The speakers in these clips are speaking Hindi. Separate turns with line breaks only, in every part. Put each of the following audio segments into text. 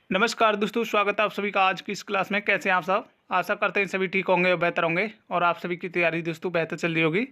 नमस्कार दोस्तों, स्वागत है आप सभी का आज की इस क्लास में। कैसे हैं आप सब? आशा करते हैं सभी ठीक होंगे और बेहतर होंगे और आप सभी की तैयारी दोस्तों बेहतर चल रही होगी।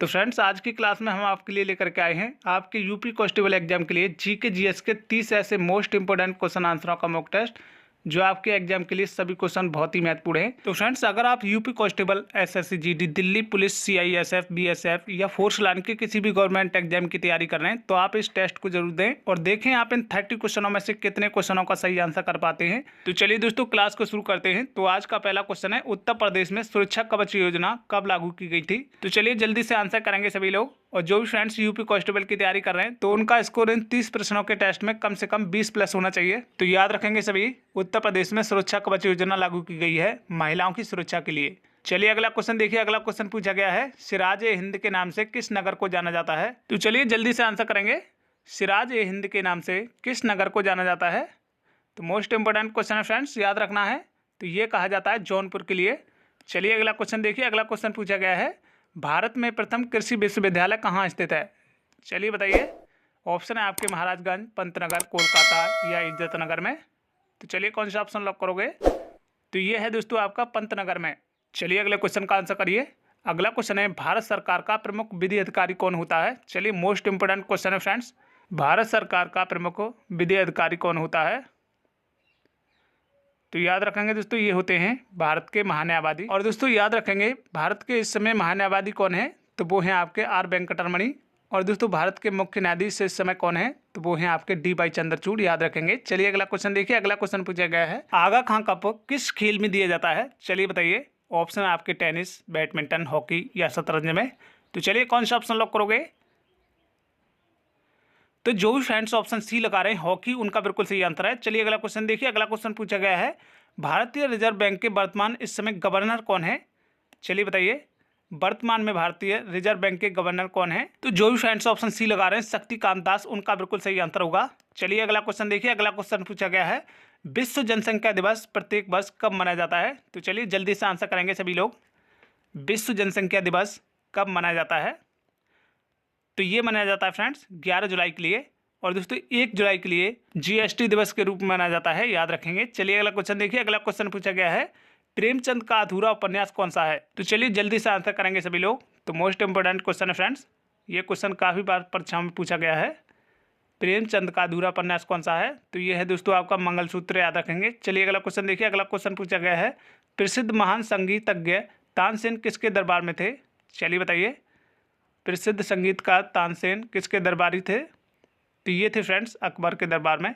तो फ्रेंड्स, आज की क्लास में हम आपके लिए लेकर के आए हैं आपके यूपी कांस्टेबल एग्जाम के लिए जीके जीएस के 30 ऐसे मोस्ट इंपोर्टेंट क्वेश्चन आंसरों का मॉक टेस्ट जो आपके एग्जाम के लिए सभी क्वेश्चन बहुत ही महत्वपूर्ण हैं। तो फ्रेंड्स, अगर आप UP constable, SSC GD, Delhi police, CISF, BSF या फोर्स लाइन के किसी भी गवर्नमेंट एग्जाम की तैयारी कर रहे हैं तो आप इस टेस्ट को जरूर दें और देखें आप इन 30 क्वेश्चनों में से कितने क्वेश्चनों का सही आंसर कर पाते हैं। तो चलिए दोस्तों, क्लास को शुरू करते हैं। तो आज का पहला क्वेश्चन है, उत्तर प्रदेश में सुरक्षा कवच योजना कब लागू की गई थी? तो चलिए जल्दी से आंसर करेंगे सभी लोग। और जो भी फ्रेंड्स यूपी कांस्टेबल की तैयारी कर रहे हैं तो उनका स्कोर इन 30 प्रश्नों के टेस्ट में कम से कम 20+ होना चाहिए। तो याद रखेंगे सभी, उत्तर प्रदेश में सुरक्षा कवच योजना लागू की गई है महिलाओं की सुरक्षा के लिए। चलिए अगला क्वेश्चन देखिए। अगला क्वेश्चन पूछा गया है, सिराज ए हिंद के नाम से किस नगर को जाना जाता है? तो चलिए जल्दी से आंसर करेंगे। सिराज ए हिंद के नाम से किस नगर को जाना जाता है? तो मोस्ट इंपोर्टेंट क्वेश्चन है फ्रेंड्स, याद रखना है। तो ये कहा जाता है जौनपुर के लिए। चलिए अगला क्वेश्चन देखिए। अगला क्वेश्चन पूछा गया है, भारत में प्रथम कृषि विश्वविद्यालय कहाँ स्थित है? चलिए बताइए। ऑप्शन है आपके महाराजगंज, पंतनगर, कोलकाता या इज्जत नगर में। तो चलिए कौन सा ऑप्शन लॉक करोगे? तो ये है दोस्तों आपका पंतनगर में। चलिए अगले क्वेश्चन का आंसर करिए। अगला क्वेश्चन है, भारत सरकार का प्रमुख विधि अधिकारी कौन होता है? चलिए मोस्ट इंपोर्टेंट क्वेश्चन है फ्रेंड्स, भारत सरकार का प्रमुख विधि अधिकारी कौन होता है? तो याद रखेंगे दोस्तों, ये होते हैं भारत के महान्यायवादी। और दोस्तों याद रखेंगे, भारत के इस समय महान्यायवादी कौन है? तो वो हैं आपके आर वेंकटरमणि। और दोस्तों भारत के मुख्य न्यायाधीश इस समय कौन है? तो वो हैं आपके डी वाई चंद्रचूड़। याद रखेंगे। चलिए अगला क्वेश्चन देखिए। अगला क्वेश्चन पूछा गया है, आगा खां कप किस खेल में दिया जाता है? चलिए बताइए। ऑप्शन है आपके टेनिस, बैडमिंटन, हॉकी या शतरंज में। तो चलिए कौन सा ऑप्शन लॉक करोगे? तो जो भी फ्रेंड्स ऑप्शन सी लगा रहे हैं हॉकी, उनका बिल्कुल सही आंसर है। चलिए अगला क्वेश्चन देखिए। अगला क्वेश्चन पूछा गया है, भारतीय रिजर्व बैंक के वर्तमान इस समय गवर्नर कौन है? चलिए बताइए, वर्तमान में भारतीय रिजर्व बैंक के गवर्नर कौन है? तो जो भी फ्रेंड्स ऑप्शन सी लगा रहे हैं शक्तिकांत दास, उनका बिल्कुल सही आंसर होगा। चलिए अगला क्वेश्चन देखिए। अगला क्वेश्चन पूछा गया है, विश्व जनसंख्या दिवस प्रत्येक वर्ष कब मनाया जाता है? तो चलिए जल्दी से आंसर करेंगे सभी लोग। विश्व जनसंख्या दिवस कब मनाया जाता है? तो ये मनाया जाता है फ्रेंड्स 11 जुलाई के लिए। और दोस्तों 1 जुलाई के लिए जीएसटी दिवस के रूप में मनाया जाता है, याद रखेंगे। चलिए अगला क्वेश्चन देखिए। अगला क्वेश्चन पूछा गया है, प्रेमचंद का अधूरा उपन्यास कौन सा है? तो चलिए जल्दी से आंसर करेंगे सभी लोग। तो मोस्ट इंपोर्टेंट क्वेश्चन है फ्रेंड्स, ये क्वेश्चन काफ़ी बार परीक्षा में पूछा गया है। प्रेमचंद का अधूरा उपन्यास कौन सा है? तो ये है दोस्तों आपका मंगलसूत्र, याद रखेंगे। चलिए अगला क्वेश्चन देखिए। अगला क्वेश्चन पूछा गया है, प्रसिद्ध महान संगीतज्ञ तानसेन किसके दरबार में थे? चलिए बताइए। प्रसिद्ध संगीतकार तानसेन किसके दरबारी थे? तो ये थे फ्रेंड्स अकबर के दरबार में।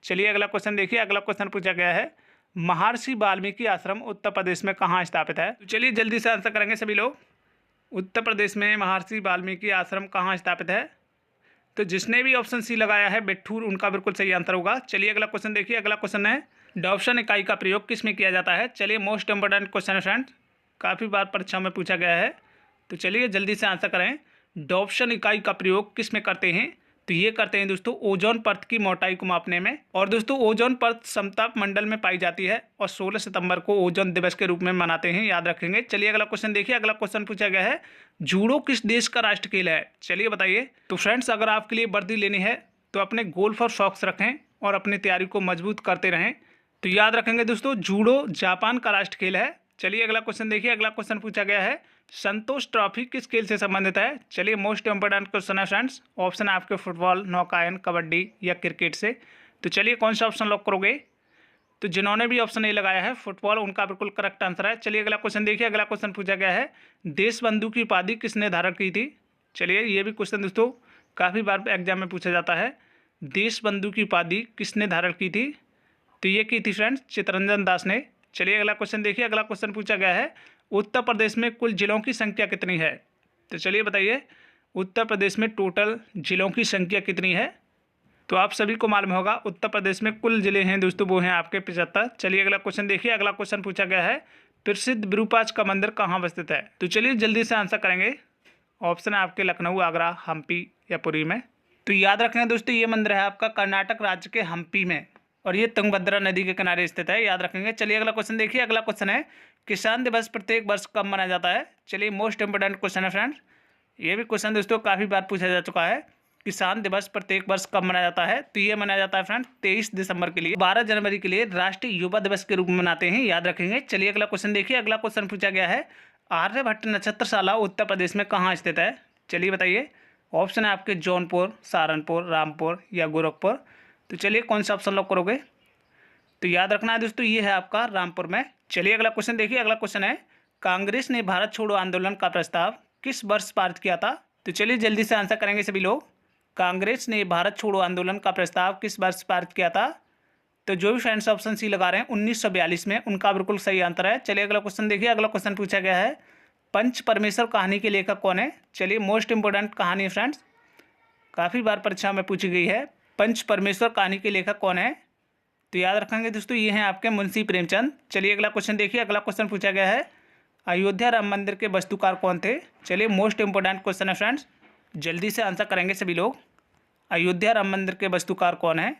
चलिए अगला क्वेश्चन देखिए। अगला क्वेश्चन पूछा गया है, महर्षि वाल्मीकि आश्रम उत्तर प्रदेश में कहाँ स्थापित है? तो चलिए जल्दी से आंसर करेंगे सभी लोग। उत्तर प्रदेश में महर्षि वाल्मीकि आश्रम कहाँ स्थापित है? तो जिसने भी ऑप्शन सी लगाया है बिट्ठूर, उनका बिल्कुल सही आंसर होगा। चलिए अगला क्वेश्चन देखिए। अगला क्वेश्चन है, डॉप्सन इकाई का प्रयोग किस में किया जाता है? चलिए मोस्ट इंपोर्टेंट क्वेश्चन है फ्रेंड्स, काफ़ी बार परीक्षा में पूछा गया है। तो चलिए जल्दी से आंसर करें। डॉप्सन इकाई का प्रयोग किस में करते हैं? तो ये करते हैं दोस्तों ओजोन परत की मोटाई को मापने में। और दोस्तों ओजोन परत समताप मंडल में पाई जाती है और 16 सितंबर को ओजोन दिवस के रूप में मनाते हैं, याद रखेंगे। चलिए अगला क्वेश्चन देखिए। अगला क्वेश्चन पूछा गया है, जूडो किस देश का राष्ट्र खेल है? चलिए बताइए। तो फ्रेंड्स अगर आपके लिए वर्दी लेनी है तो अपने गोल फॉर सॉक्स रखें और अपनी तैयारी को मजबूत करते रहें। तो याद रखेंगे दोस्तों, जूडो जापान का राष्ट्र खेल है। चलिए अगला क्वेश्चन देखिए। अगला क्वेश्चन पूछा गया है, संतोष ट्रॉफी किस खेल से संबंधित है? चलिए मोस्ट इंपोर्टेंट क्वेश्चन है फ्रेंड्स, ऑप्शन है आपके फुटबॉल, नौकायन, कबड्डी या क्रिकेट से। तो चलिए कौन सा ऑप्शन लॉक करोगे? तो जिन्होंने भी ऑप्शन ए लगाया है फुटबॉल, उनका बिल्कुल करेक्ट आंसर है। चलिए अगला क्वेश्चन देखिए। अगला क्वेश्चन पूछा गया है, देश बंधु की उपाधि किसने धारण की थी? चलिए ये भी क्वेश्चन दोस्तों काफ़ी बार एग्जाम में पूछा जाता है, देश बंधु की उपाधि किसने धारण की थी? तो ये की थी फ्रेंड्स चित्तरंजन दास ने। चलिए अगला क्वेश्चन देखिए। अगला क्वेश्चन पूछा गया है, उत्तर प्रदेश में कुल जिलों की संख्या कितनी है? तो चलिए बताइए, उत्तर प्रदेश में टोटल जिलों की संख्या कितनी है? तो आप सभी को मालूम होगा उत्तर प्रदेश में कुल जिले हैं दोस्तों, वो हैं आपके 75। चलिए अगला क्वेश्चन देखिए। अगला क्वेश्चन पूछा गया है, प्रसिद्ध विरूपाक्ष का मंदिर कहाँ स्थित है? तो चलिए जल्दी से आंसर करेंगे। ऑप्शन है आपके लखनऊ, आगरा, हम्पी या पुरी में। तो याद रखें दोस्तों, ये मंदिर है आपका कर्नाटक राज्य के हम्पी में और ये तुंगभद्रा नदी के किनारे स्थित है, याद रखेंगे। चलिए अगला क्वेश्चन देखिए। अगला क्वेश्चन है, किसान दिवस प्रत्येक वर्ष कब मनाया जाता है? चलिए मोस्ट इंपोर्टेंट क्वेश्चन है फ्रेंड्स, ये भी क्वेश्चन दोस्तों काफ़ी बार पूछा जा चुका है। किसान दिवस प्रत्येक वर्ष कब मनाया जाता है? तो ये मनाया जाता है फ्रेंड्स 23 दिसंबर के लिए। 12 जनवरी के लिए राष्ट्रीय युवा दिवस के रूप में मनाते हैं, याद रखेंगे। चलिए अगला क्वेश्चन देखिए। अगला क्वेश्चन पूछा गया है, आर्यभट्ट नक्षत्रशाला उत्तर प्रदेश में कहाँ स्थित है? चलिए बताइए। ऑप्शन है आपके जौनपुर, सहारनपुर, रामपुर या गोरखपुर। तो चलिए कौन सा ऑप्शन लॉक करोगे? तो याद रखना है दोस्तों, ये है आपका रामपुर में। चलिए अगला क्वेश्चन देखिए। अगला क्वेश्चन है, कांग्रेस ने भारत छोड़ो आंदोलन का प्रस्ताव किस वर्ष पारित किया था? तो चलिए जल्दी से आंसर करेंगे सभी लोग। कांग्रेस ने भारत छोड़ो आंदोलन का प्रस्ताव किस वर्ष पारित किया था? तो जो भी फ्रेंड्स ऑप्शन सी लगा रहे हैं 1942 में, उनका बिल्कुल सही आंसर है। चलिए अगला क्वेश्चन देखिए। अगला क्वेश्चन पूछा गया है, पंच परमेश्वर कहानी के लेखक कौन है? चलिए मोस्ट इंपोर्टेंट कहानी है फ्रेंड्स, काफ़ी बार परीक्षा में पूछी गई है। पंच परमेश्वर कहानी के लेखक कौन है? तो याद रखेंगे दोस्तों, ये हैं आपके मुंशी प्रेमचंद। चलिए अगला क्वेश्चन देखिए। अगला क्वेश्चन पूछा गया है, अयोध्या राम मंदिर के वास्तुकार कौन थे? चलिए मोस्ट इंपोर्टेंट क्वेश्चन है फ्रेंड्स, जल्दी से आंसर करेंगे सभी लोग। अयोध्या राम मंदिर के वास्तुकार कौन है?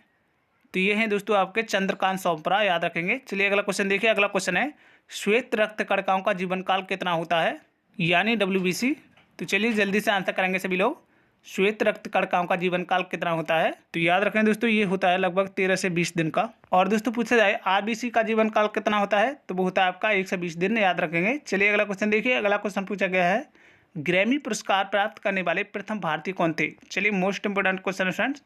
तो ये हैं दोस्तों आपके चंद्रकांत सोमपरा, याद रखेंगे। चलिए अगला क्वेश्चन देखिए। अगला क्वेश्चन है, श्वेत रक्त कणिकाओं का जीवन काल कितना होता है, यानी WBC? तो चलिए जल्दी से आंसर करेंगे सभी लोग। श्वेत रक्त कणिकाओं का जीवन काल कितना होता है? तो याद रखें दोस्तों, ये होता है लगभग 13 से 20 दिन का। और दोस्तों पूछा जाए RBC का जीवन काल कितना होता है, तो वो होता है आपका 1 से 20 दिन, याद रखेंगे। चलिए अगला क्वेश्चन देखिए। अगला क्वेश्चन पूछा गया है, ग्रैमी पुरस्कार प्राप्त करने वाले प्रथम भारतीय कौन थे? चलिए मोस्ट इंपोर्टेंट क्वेश्चन है फ्रेंड्स।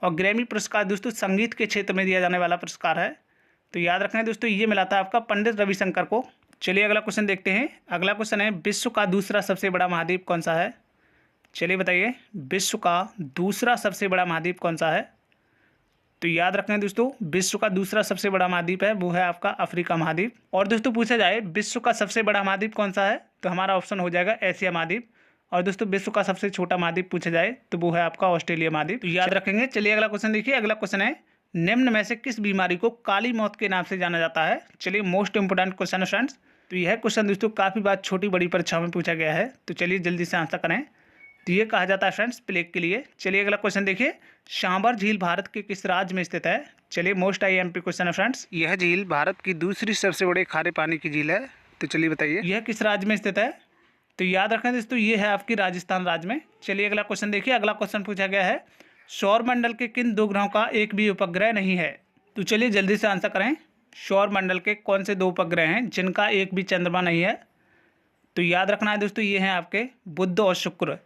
और ग्रैमी पुरस्कार दोस्तों संगीत के क्षेत्र में दिया जाने वाला पुरस्कार है। तो याद रखें दोस्तों, ये मिला था आपका पंडित रविशंकर को। चलिए अगला क्वेश्चन देखते हैं। अगला क्वेश्चन है, विश्व का दूसरा सबसे बड़ा महाद्वीप कौन सा है? चलिए बताइए, विश्व का दूसरा सबसे बड़ा महाद्वीप कौन सा है? तो याद रखें दोस्तों, विश्व का दूसरा सबसे बड़ा महाद्वीप है वो है आपका अफ्रीका महाद्वीप। और दोस्तों पूछा जाए विश्व का सबसे बड़ा महाद्वीप कौन सा है, तो हमारा ऑप्शन हो जाएगा एशिया महाद्वीप। और दोस्तों विश्व का सबसे छोटा महाद्वीप पूछा जाए तो वो है आपका ऑस्ट्रेलिया महाद्वीप, तो याद रखेंगे। चलिए अगला क्वेश्चन देखिए। अगला क्वेश्चन है, निम्न में से किस बीमारी को काली मौत के नाम से जाना जाता है? चलिए मोस्ट इंपोर्टेंट क्वेश्चन है फ्रेंड्स। तो यह क्वेश्चन दोस्तों काफ़ी बार छोटी बड़ी परीक्षाओं में पूछा गया है, तो चलिए जल्दी से आंसर करें। तो ये कहा जाता है फ्रेंड्स प्लेग के लिए। चलिए अगला क्वेश्चन देखिए, सांबर झील भारत के किस राज्य में स्थित है? चलिए मोस्ट IMP क्वेश्चन है फ्रेंड्स। यह झील भारत की दूसरी सबसे बड़ी खारे पानी की झील है, तो चलिए बताइए यह किस राज्य में स्थित है? तो याद रखें दोस्तों, ये है आपकी राजस्थान राज्य में। चलिए अगला क्वेश्चन देखिए। अगला क्वेश्चन पूछा गया है, सौर मंडल के किन 2 ग्रहों का एक भी उपग्रह नहीं है? तो चलिए जल्दी से आंसर करें। सौर मंडल के कौन से 2 उपग्रह हैं जिनका एक भी चंद्रमा नहीं है? तो याद रखना है दोस्तों, ये हैं आपके बुध और शुक्र।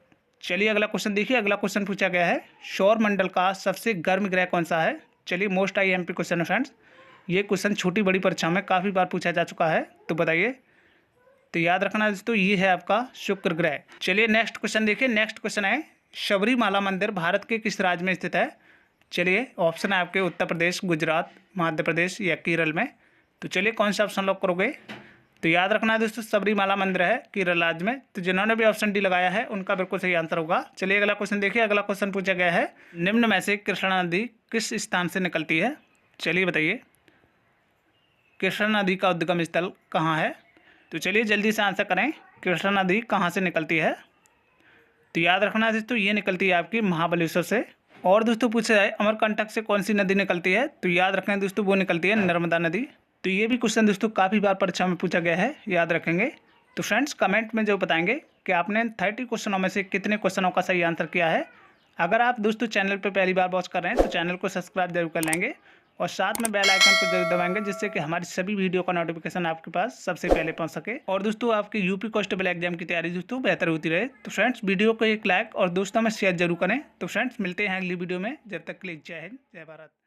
चलिए अगला क्वेश्चन देखिए। अगला क्वेश्चन पूछा गया है, सौर मंडल का सबसे गर्म ग्रह कौन सा है? चलिए मोस्ट IMP क्वेश्चन है फ्रेंड्स। ये क्वेश्चन छोटी बड़ी परीक्षा में काफ़ी बार पूछा जा चुका है, तो बताइए। तो याद रखना दोस्तों, ये है आपका शुक्र ग्रह। चलिए नेक्स्ट क्वेश्चन देखिए। नेक्स्ट क्वेश्चन है, शबरीमाला मंदिर भारत के किस राज्य में स्थित है? चलिए ऑप्शन है आपके उत्तर प्रदेश, गुजरात, मध्य प्रदेश या केरल में। तो चलिए कौन सा ऑप्शन लॉक करोगे? तो याद रखना है दोस्तों, सबरीमाला मंदिर है केरल राज्य में। तो जिन्होंने भी ऑप्शन डी लगाया है उनका बिल्कुल सही आंसर होगा। चलिए अगला क्वेश्चन देखिए। अगला क्वेश्चन पूछा गया है, निम्न में से कृष्णा नदी किस स्थान से निकलती है? चलिए बताइए, कृष्णा नदी का उद्गम स्थल कहाँ है? तो चलिए जल्दी से आंसर करें, कृष्णा नदी कहाँ से निकलती है? तो याद रखना है दोस्तों, ये निकलती है आपकी महाबलेश्वर से। और दोस्तों पूछा जाए अमरकंटक से कौन सी नदी निकलती है? तो याद रखें दोस्तों, वो निकलती है नर्मदा नदी। तो ये भी क्वेश्चन दोस्तों काफ़ी बार परीक्षा में पूछा गया है, याद रखेंगे। तो फ्रेंड्स कमेंट में जो बताएंगे कि आपने 30 क्वेश्चनों में से कितने क्वेश्चनों का सही आंसर किया है। अगर आप दोस्तों चैनल पर पहली बार वॉच कर रहे हैं तो चैनल को सब्सक्राइब जरूर कर लेंगे और साथ में बेल आइकन को जरूर दबाएंगे, जिससे कि हमारी सभी वीडियो का नोटिफिकेशन आपके पास सबसे पहले पहुंच सके और दोस्तों आपकी UP कांस्टेबल एग्जाम की तैयारी दोस्तों बेहतर होती रहे। तो फ्रेंड्स वीडियो को एक लाइक और दोस्तों में शेयर जरूर करें। तो फ्रेंड्स मिलते हैं अगली वीडियो में, जब तक के लिए जय हिंद, जय भारत।